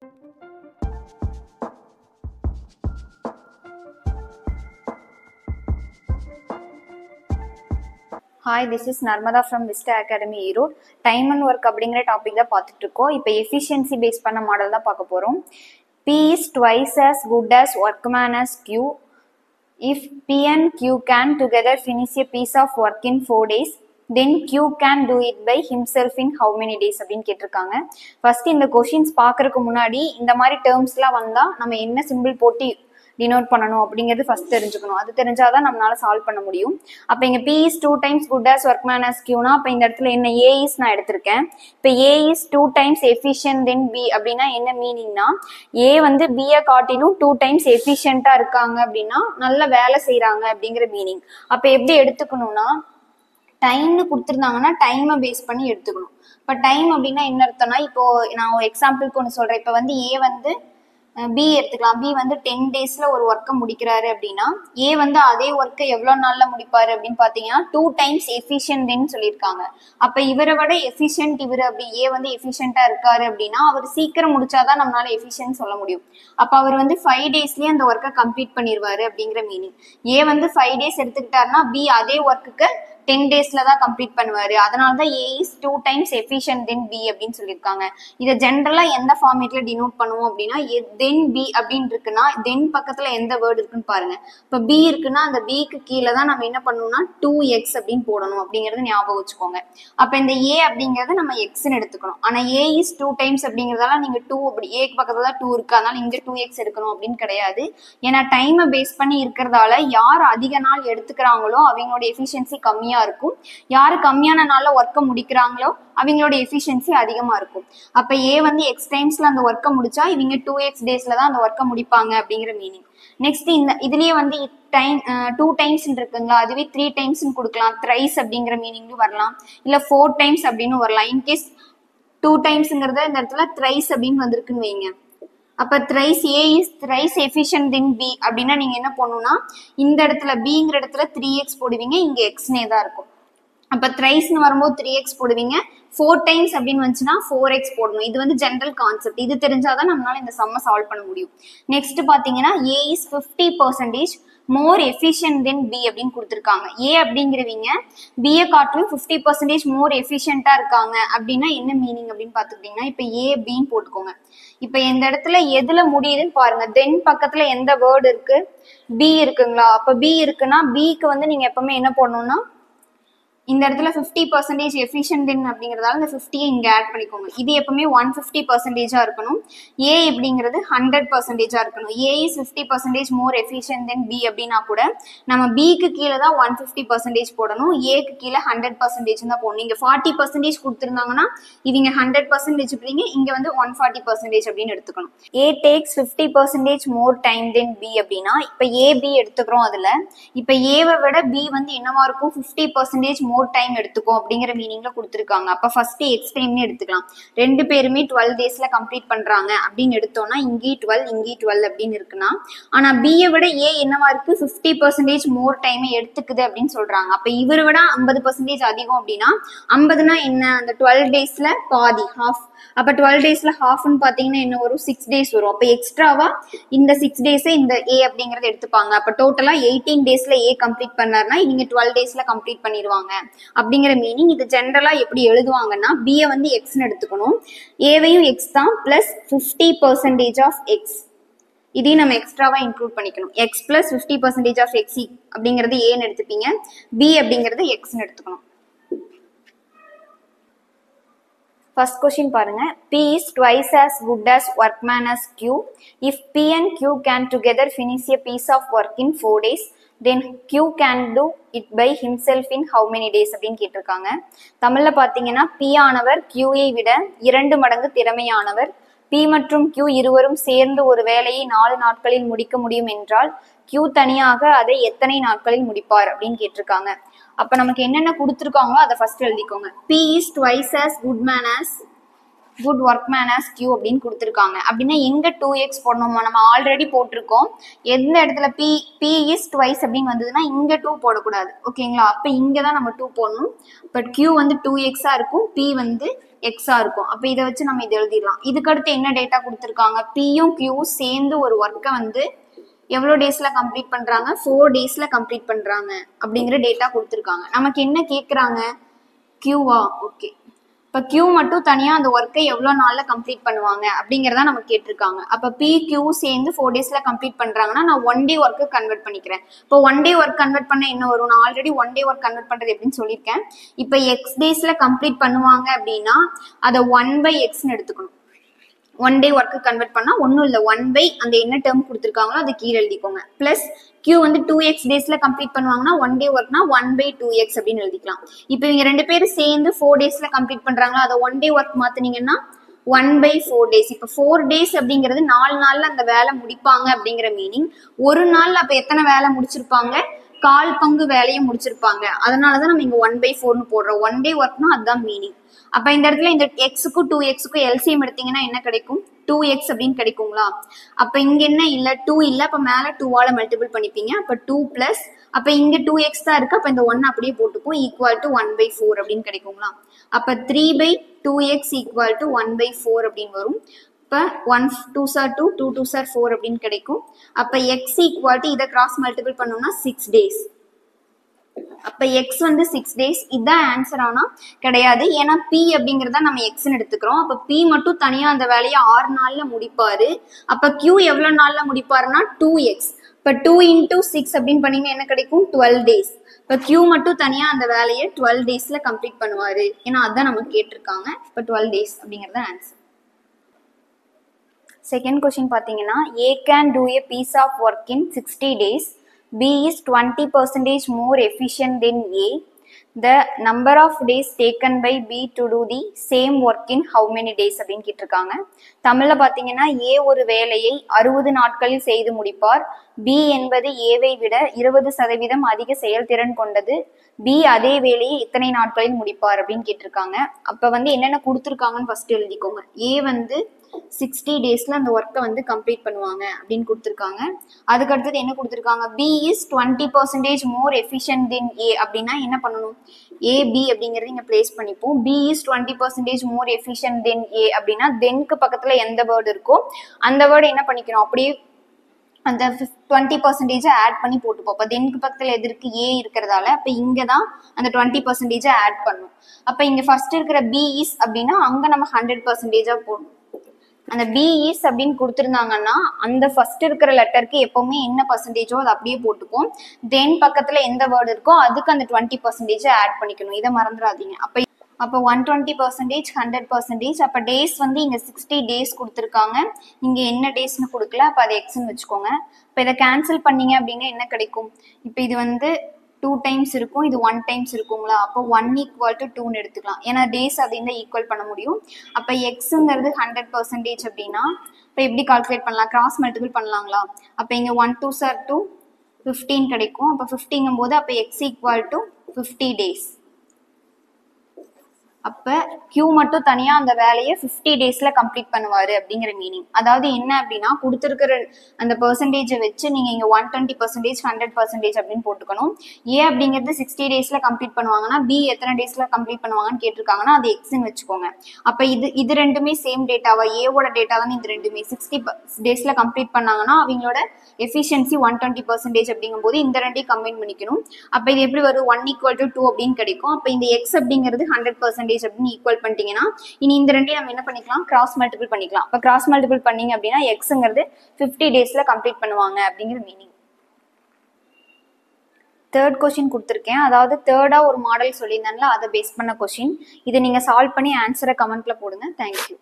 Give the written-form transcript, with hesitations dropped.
Hi, this is Narmada from Vista Academy Erode. Time and work அப்படிங்கிற topic தான் பார்த்துட்டு இருக்கோம். இப்போ எஃபிஷியன்சி பேஸ் பண்ண மாடல் தான் பார்க்க போகிறோம். P is twice as good as workman as Q. If P and Q can together finish a piece of work in 4 days, then Q can do it by himself in how many days அப்படின்னு கேட்டிருக்காங்க. First இந்த questions பார்க்கறதுக்கு முன்னாடி இந்த மாதிரி டேர்ம்ஸ்லாம் வந்தால் நம்ம என்ன சிம்பிள் போட்டு டினோட் பண்ணணும் அப்படிங்கிறது ஃபர்ஸ்ட் தெரிஞ்சுக்கணும். அது தெரிஞ்சாதான் நம்மளால சால்வ் பண்ண முடியும். அப்போ இங்கே P is 2 times good as workman as Qனா அப்போ இந்த இடத்துல என்ன A is நான் எடுத்திருக்கேன். இப்போ A is 2 times efficient than B அப்படின்னா என்ன மீனிங்னா A வந்து B-யை காட்டிலும் 2 times எஃபிஷியண்டா இருக்காங்க அப்படின்னா நல்ல வேலை செய்யறாங்க அப்படிங்கிற மீனிங். அப்போ எப்படி எடுத்துக்கணும்னா டைம்னு கொடுத்துருந்தாங்கன்னா டைமை பேஸ் பண்ணி எடுத்துக்கணும். இப்போ டைம் அப்படின்னா என்ன அர்த்தம்னா இப்போ நான் எக்ஸாம்பிளுக்கு ஒன்று சொல்றேன். இப்போ வந்து A வந்து பி எடுத்துக்கலாம். பி வந்து 10 daysல ஒரு ஒர்க்கை முடிக்கிறாரு அப்படின்னா ஏ வந்து அதே ஒர்க்கை எவ்வளவு நாள்ல முடிப்பாரு அப்படின்னு பாத்தீங்கன்னா 2 times எஃபிஷியன்ட்னு சொல்லியிருக்காங்க. அப்ப இவரை விட எஃபிஷியன்ட் இவரு அப்படி ஏ வந்து எஃபிஷியன்டா இருக்காரு அப்படின்னா அவர் சீக்கிரம் முடிச்சாதான் நம்மளால எஃபிஷியன்ட் சொல்ல முடியும். அப்ப அவர் வந்து 5 daysலயே அந்த ஒர்க்கை கம்ப்ளீட் பண்ணிடுவாரு அப்படிங்கிற மீனிங். ஏ வந்து 5 days எடுத்துக்கிட்டாருன்னா பி அதே ஒர்க்குக்கு 10 daysல தான் கம்ப்ளீட் பண்ணுவாரு. அதனாலதான் A is 2 times efficient than B அப்படின்னு சொல்லியிருக்காங்க. இதை ஜென்ரலா எந்த ஃபார்மேட்ல டினோட் பண்ணுவோம் அப்படின்னா தென் பி அப்படின்னு இருக்குன்னா தென் பக்கத்துல எந்த வேர்டு இருக்குன்னு பாருங்க. இப்ப பி இருக்குன்னா அந்த பிக்கு கீழே தான் நம்ம என்ன பண்ணணும்னா 2x அப்படின்னு போடணும் அப்படிங்கறது ஞாபகம் வச்சுக்கோங்க. அப்ப இந்த ஏ அப்படிங்கறத நம்ம எக்ஸ்ன்னு எடுத்துக்கணும். ஆனா ஏ இஸ் 2 times அப்படிங்கறதால நீங்க 2 அப்படி ஏக்கு பக்கத்துல தான் 2 இருக்கு அதனால இங்க 2x எடுக்கணும் அப்படின்னு கிடையாது. ஏன்னா டைமை பேஸ் பண்ணி இருக்கிறதால யார் அதிக நாள் எடுத்துக்கிறாங்களோ அவங்களோட எஃபிஷியன்சி கம்மியா இருக்கும். யாரு கம்மியான நாள்ல ஒர்க்கை முடிக்கிறாங்களோ அவங்களோட எஃபிஷியன்சி அதிகமா இருக்கும். அப்ப ஏ வந்து எக்ஸ் டைம்ஸ்ல அந்த ஒர்க்கை முடிச்சா இவங்க 2x daysல தான் அந்த ஒர்க்கை முடிப்பாங்க அப்படிங்கிற மீனிங். நெக்ஸ்ட் இந்த இதுலயே வந்து டைம் 2 times இருக்குங்களா அதுவே 3 times கொடுக்கலாம். த்ரைஸ் அப்படிங்கிற மீனிங்லும் வரலாம், இல்ல 4 times அப்படின்னு வரலாம். இன்கேஸ் 2 timesங்கிறத இந்த இடத்துல த்ரைஸ் அப்படின்னு வந்திருக்குன்னு வைங்க. அப்ப thrice a is thrice efficient then B அப்படின்னா நீங்க என்ன பண்ணணும்னா இந்த இடத்துல பிங்கிற இடத்துல 3x போடுவீங்க, இங்க எக்ஸ்னே தான் இருக்கும். அப்ப த்ரைஸ்னு வரும்போது 3x போடுவீங்க, 4 times அப்படின்னு வந்துச்சுன்னா 4x போடணும். இது வந்து ஜென்ரல் கான்செப்ட். இது தெரிஞ்சாதான் நம்மளால இந்த சம்ம சால்வ் பண்ண முடியும். நெக்ஸ்ட் பாத்தீங்கன்னா A is 50% more efficient then B அப்படின்னு கொடுத்துருக்காங்க. ஏ அப்படிங்கிறவங்க பிஏ காட்டிலும் 50% மோர் எஃபிஷியண்டா இருக்காங்க அப்படின்னா என்ன மீனிங் அப்படின்னு பாத்துக்கிட்டீங்கன்னா இப்ப ஏ பின்னு போட்டுக்கோங்க. இப்ப இந்த இடத்துல எதுல முடியுதுன்னு பாருங்க. தென் பக்கத்துல எந்த வேர்டு இருக்கு? பி இருக்குங்களா? அப்ப பி இருக்குன்னா பிக்கு வந்து நீங்க எப்பவுமே என்ன போடணும்னா இந்த இடத்துல 50% எஃபிஷியன்ட் தென் அப்படிங்கறதால இந்த 50 இங்க ஆட் பண்ணிக்கோங்க. இது எப்பவுமே 150% இருக்கணும். ஏ அப்படிங்கிறது 100% இருக்கணும். A is 50% more efficient then B அப்படின்னா கூட நம்ம பிக்கு கீழே தான் 150% போடணும், ஏக்கு கீழே 100% தான் போடணும். இங்க 40% கொடுத்துருந்தாங்கன்னா இவங்க 100% இப்படிங்க இங்க வந்து 140% அப்படின்னு எடுத்துக்கணும். A takes 50% more time than B அப்படின்னா இப்ப ஏ பி எடுத்துக்கிறோம். அதுல இப்ப ஏவை விட பி வந்து என்னவா இருக்கும்? 50% மோர் டைம் எடுத்துக்கும் அப்படிங்கிற மீனிங்ல கொடுத்துருக்காங்க. அப்ப ஃபர்ஸ்ட் எக்ஸ் டைம்னு எடுத்துக்கலாம். ரெண்டு பேருமே 12 daysல கம்ப்ளீட் பண்றாங்க அப்படின்னு எடுத்தோம்னா இங்கே 12 அப்படின்னு இருக்குன்னா ஆனா பியை விட ஏ என்னவா இருக்கு? 50% மோர் டைம் எடுத்துக்குது அப்படின்னு சொல்றாங்க. அப்ப இவரை விட 50% அதிகம் அப்படின்னா 50னா என்ன? அந்த 12 daysல பாதி ஹாஃப். அப்ப 12 daysல ஹாஃப்னு பாத்தீங்கன்னா என்ன வரும்? 6 days வரும். அப்ப எக்ஸ்ட்ராவா இந்த 6 days இந்த ஏ அப்படிங்கறத எடுத்துப்பாங்க. அப்ப டோட்டலா 18 daysல ஏ கம்ப்ளீட் பண்ணாருன்னா இவங்க 12 daysல கம்ப்ளீட் பண்ணிடுவாங்க அப்படிங்கிற மீனிங். இது ஜென்ரலா எப்படி எழுதுவாங்கன்னா பிஏ வந்து எக்ஸ்ன்னு எடுத்துக்கணும், ஏவையும் எக்ஸ் தான் பிளஸ் 50% ஆஃப் எக்ஸ். இதையும் நம்ம எக்ஸ்ட்ராவா இன்க்ளூட் பண்ணிக்கணும். எக்ஸ் பிளஸ் 50% ஆஃப் எக்ஸ் அப்படிங்கிறது ஏன்னு எடுத்துப்பீங்க, பி அப்படிங்கிறது எக்ஸ்ன்னு எடுத்துக்கணும். First question பாருங்க. P is twice as good as workman as Q. If P and Q can together finish a piece of work in 4 days, then Q can do it by himself in how many days அப்படின்னு கேட்டிருக்காங்க. தமிழ்ல பாத்தீங்கன்னா P ஆனவர் Qயை விட 2 மடங்கு திறமையானவர். P மற்றும் Q இருவரும் சேர்ந்து ஒரு வேலையை 4 நாட்களில் முடிக்க முடியும் என்றால் Q தனியாக அதை எத்தனை நாட்களில் முடிப்பார் அப்படின்னு கேட்டிருக்காங்க. அப்ப நமக்கு என்னென்ன கொடுத்துருக்காங்களோ அதை ஃபர்ஸ்ட் எழுதிக்கோங்க. P is twice as good workman as Q அப்படின்னு கொடுத்துருக்காங்க. அப்படின்னா எங்க 2x போடணுமா? நம்ம ஆல்ரெடி போட்டிருக்கோம். எந்த இடத்துல P is twice அப்படின்னு வந்ததுன்னா இங்க 2 போடக்கூடாது. ஓகேங்களா? அப்ப இங்கதான் நம்ம 2 போடணும். பட் Q வந்து 2x இருக்கும், P வந்து எக்ஸா இருக்கும். அப்ப இதை வச்சு நம்ம இதை எழுதிடலாம். இதுக்கடுத்து என்ன டேட்டா கொடுத்துருக்காங்க, பியும் கியூவும் சேர்ந்து ஒரு ஒர்க்கை வந்து எவ்வளோ டேஸ்ல கம்ப்ளீட் பண்றாங்க, 4 டேஸ்ல கம்ப்ளீட் பண்றாங்க அப்படிங்கிற டேட்டா கொடுத்துருக்காங்க. நமக்கு என்ன கேட்குறாங்க, கியூவா? ஓகே, இப்போ கியூ மட்டும் தனியா அந்த ஒர்க்கை எவ்வளோ நாள்ல கம்ப்ளீட் பண்ணுவாங்க அப்படிங்கிறதா நமக்கு கேட்டிருக்காங்க. அப்போ பி கியூ சேர்ந்து 4 டேஸ்ல கம்ப்ளீட் பண்றாங்கன்னா நான் 1 டே ஒர்க்கு கன்வெர்ட் பண்ணிக்கிறேன். இப்போ 1 டே ஒர்க் கன்வெர்ட் பண்ண என்ன வரும், நான் ஆல்ரெடி 1 டே ஒர்க் கன்வெர்ட் பண்றது எப்படின்னு சொல்லியிருக்கேன். இப்போ எக்ஸ் டேஸ்ல கம்ப்ளீட் பண்ணுவாங்க அப்படின்னா அதை 1/xன்னு எடுத்துக்கணும். 1 டே ஒர்க்கு கன்வெர்ட் பண்ணா ஒன்றும் இல்லை, 1/, அந்த என்ன டேர்ம் கொடுத்துருக்காங்களோ அதை கீழே எழுதிக்கோங்க. பிளஸ் கியூ வந்து 2x டேஸ்ல கம்ப்ளீட் பண்ணுவாங்கன்னா 1 டே ஒர்க்னா 1/2x அப்படின்னு எழுதிக்கலாம். இப்போ இவங்க 2 பேரும் சேர்ந்து 4 டேஸ்ல கம்ப்ளீட் பண்றாங்களா, அதை 1 டே ஒர்க் மாத்தினீங்கன்னா 1/4 டேஸ். இப்போ 4 டேஸ் அப்படிங்கிறது 4 நாள்ல அந்த வேலை முடிப்பாங்க அப்படிங்கிற மீனிங். ஒரு நாள்ல அப்ப எத்தனை வேலை முடிச்சிருப்பாங்க, 1/4 பங்கு வேலையை முடிச்சிருப்பாங்க. அதனாலதான் நம்ம இங்க 1/4ன்னு போடுறோம். 1 டே ஒர்க்னா அதுதான் மீனிங். அப்ப இந்த இடத்துல இந்த எக்ஸுக்கும் 2xக்கும் எல்சிஎம் எடுத்தீங்கன்னா என்ன கிடைக்கும், 2x அப்படின்னு கிடைக்குங்களா? அப்ப இங்க என்ன இல்ல, 2 இல்ல, அப்ப மேல 2ஆல மல்டிபிள் பண்ணிப்பீங்க. அப்ப 2 பிளஸ், அப்ப இங்க 2x தான் இருக்கு, அப்ப இந்த 1 அப்படியே போட்டுப்போம், ஈக்குவல் டு 1/4 அப்படின்னு கிடைக்குங்களா? அப்ப 3/2x ஈக்குவல் டு 1/4 அப்படின்னு வரும். இப்ப 1 2s are 2, 2 2s are 4 அப்படின்னு கிடைக்கும். அப்ப x ஈக்குவல் டு இதை கிராஸ் மல்டிபிள் பண்ணோம்னா 6 டேஸ். அப்ப எக்ஸ் வந்து 6 டேஸ். இதுதான் ஆன்சர் ஆனா கிடையாது, ஏன்னா பி அப்படிங்கறத நம்ம எக்ஸ்ன்னு எடுத்துக்கிறோம். அப்ப பி மட்டும் தனியா அந்த வேலையை 6 நாள்ல முடிப்பாரு. அப்ப கியூ எவ்வளவு நாள்ல முடிப்பாருன்னா 2x. இப்ப 2 into 6 அப்படின்னு பண்ணீங்கன்னா என்ன கிடைக்கும், 12 டேஸ். இப்ப கியூ மட்டும் தனியா அந்த வேலையை 12 டேஸ்ல கம்ப்ளீட் பண்ணுவாரு, ஏன்னா அதான் நமக்கு கேட்டிருக்காங்க. இப்ப 12 டேஸ் அப்படிங்கறது ஆன்சர். செகண்ட் கொஸ்டின் பாத்தீங்கன்னா, A can do a piece of work in 60 days. B is 20% more efficient than A. The number of days taken by B to do the same work in how many days அப்படின்னு கேட்டிருக்காங்க. தமிழ்ல பாத்தீங்கன்னா, A ஒரு வேலையை 60 நாட்களில் செய்து முடிப்பார். B என்பது ஏவை விட 20% அதிக செயல்திறன் கொண்டது. B அதே வேலையை இத்தனை நாட்களில் முடிப்பார் அப்படின்னு கேட்டிருக்காங்க. அப்ப வந்து என்னென்ன கொடுத்துருக்காங்கன்னு ஃபர்ஸ்ட் எழுதிக்கோங்க. A வந்து 60 டேஸ்ல அந்த ஒர்க்கை வந்து கம்ப்ளீட் பண்ணுவாங்க அப்படின்னு கொடுத்துருக்காங்க. அதுக்கு அடுத்தது என்ன கொடுத்துருக்காங்க, B is 20% more efficient than A அப்படின்னா என்ன பண்ணணும், AB அப்படிங்கறது இங்க பிளேஸ் பண்ணிப்போம். B is 20% more efficient than A அப்படின்னா தென்க்கு பக்கத்துல எந்த வேர்டு இருக்கோ அந்த வேர்டு என்ன பண்ணிக்கணும், அப்படியே அந்த 20% ஆட் பண்ணி போட்டுப்போம். அப்ப தென்க்கு பக்கத்துல எது இருக்கு, A இருக்கிறதால அப்ப இங்கதான் அந்த 20% ஆட் பண்ணும். அப்ப இங்க ஃபர்ஸ்ட் இருக்கிற B is அப்படின்னா அங்க நம்ம 100% போடணும். அந்த B is அப்படின்னு கொடுத்துருந்தாங்கன்னா அந்த ஃபர்ஸ்ட் இருக்கிற லெட்டருக்கு எப்பவுமே என்ன பர்சன்டேஜோ அதை அப்படியே போட்டுப்போம். தென் பக்கத்துல எந்த வேர்டு இருக்கோ அதுக்கு அந்த 20% ஆட் பண்ணிக்கணும், இதை மறந்துடாதீங்க. அப்போ 120%, 100%. அப்ப டேஸ் வந்து இங்க 60 டேஸ் கொடுத்துருக்காங்க, இங்க என்ன டேஸ்ன்னு கொடுக்கல, அப்ப அதை எக்ஸ்ன்னு வச்சுக்கோங்க. இப்ப இதை கேன்சல் பண்ணீங்க அப்படின்னா என்ன கிடைக்கும், இப்ப இது வந்து 2 டைம்ஸ் இருக்கும், இது 1 டைம்ஸ் இருக்குங்களா? அப்போ 1 ஈக்குவல் டு 2ன்னு எடுத்துக்கலாம், ஏன்னா டேஸ் அதை ஈக்குவல் பண்ண முடியும். அப்ப எக்ஸுங்கிறது 100% அப்படின்னா இப்போ எப்படி கால்குலேட் பண்ணலாம், கிராஸ் மல்டிபிள் பண்ணலாங்களா? அப்ப இங்க 1 2s are 2, 15 கிடைக்கும். அப்ப 15ங்கும் போது அப்ப எக்ஸ் ஈக்குவல் டு 50 டேஸ். அப்ப கியூ மட்டும் தனியா அந்த வேலையை 50 டேஸ்ல கம்ப்ளீட் பண்ணுவாரு அப்படிங்கிற மீனிங். அதாவது என்ன அப்படின்னா கொடுத்துருக்கிற அந்த பெர்சன்டேஜை வச்சு நீங்க இங்க 120%, 100% அப்படின்னு போட்டுக்கணும். ஏ அப்படிங்கிறது 60 டேஸ்ல கம்ப்ளீட் பண்ணுவாங்கன்னா பி எத்தனை டேஸ்ல கம்ப்ளீட் பண்ணுவாங்கன்னு கேட்டிருக்காங்கன்னா அது எக்ஸ்ன்னு வச்சுக்கோங்க. அப்ப இது ரெண்டுமே சேம் டேட்டாவா, ஏவோட டேட்டா தான் இது ரெண்டுமே 60 டேஸ்ல கம்ப்ளீட் பண்ணாங்கன்னா அவங்களோட எஃபிஷியன்சி 120% அப்படிங்கும் போது இந்த ரெண்டையும் கம்பைன் பண்ணிக்கணும். அப்ப இது எப்படி வரும், 1 ஈக்குவல் டு 2 அப்படின்னு கிடைக்கும். அப்ப இந்த எக்ஸ் அப்படிங்கிறது 100% அப்படின்னு ஈக்குவல் பண்ணிட்டீங்கன்னா இனி இந்த ரெண்டையும் நம்ம என்ன பண்ணிக்கலாம், கிராஸ் மல்டிபிள் பண்ணிக்கலாம். அப்ப கிராஸ் மல்டிபிள் பண்ணீங்க அப்படின்னா எக்ஸ்ங்கிறது 50 டேஸ்ல கம்ப்ளீட் பண்ணுவாங்க அப்படிங்கிற மீனிங். தேர்ட் கொஸ்டின் கொடுத்துருக்கேன், அதாவது தேர்டா ஒரு மாடல் சொல்லியிருந்தாங்களா அதை பேஸ் பண்ண கொஸ்டின். இதை நீங்க சால்வ் பண்ணி ஆன்சரை கமெண்ட்ல போடுங்க. தேங்க்யூ.